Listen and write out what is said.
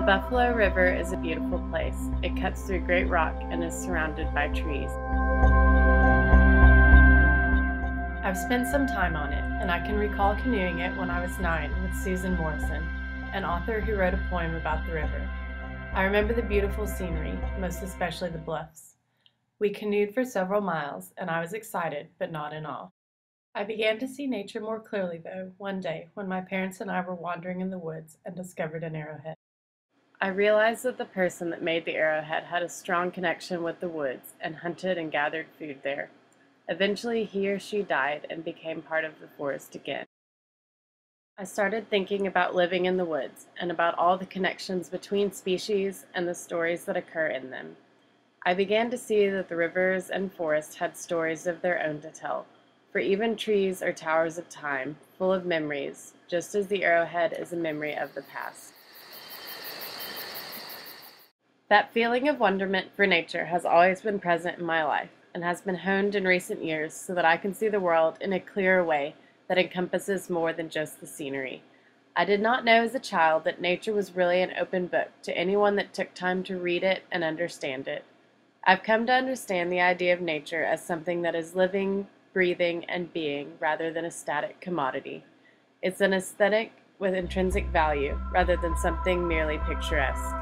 Buffalo River is a beautiful place. It cuts through great rock and is surrounded by trees. I've spent some time on it, and I can recall canoeing it when I was 9 with Susan Morrison, an author who wrote a poem about the river. I remember the beautiful scenery, most especially the bluffs. We canoed for several miles, and I was excited, but not in awe. I began to see nature more clearly, though, one day when my parents and I were wandering in the woods and discovered an arrowhead. I realized that the person that made the arrowhead had a strong connection with the woods and hunted and gathered food there. Eventually, he or she died and became part of the forest again. I started thinking about living in the woods and about all the connections between species and the stories that occur in them. I began to see that the rivers and forests had stories of their own to tell, for even trees are towers of time, full of memories, just as the arrowhead is a memory of the past. That feeling of wonderment for nature has always been present in my life and has been honed in recent years so that I can see the world in a clearer way that encompasses more than just the scenery. I did not know as a child that nature was really an open book to anyone that took time to read it and understand it. I've come to understand the idea of nature as something that is living, breathing, and being rather than a static commodity. It's an aesthetic with intrinsic value rather than something merely picturesque.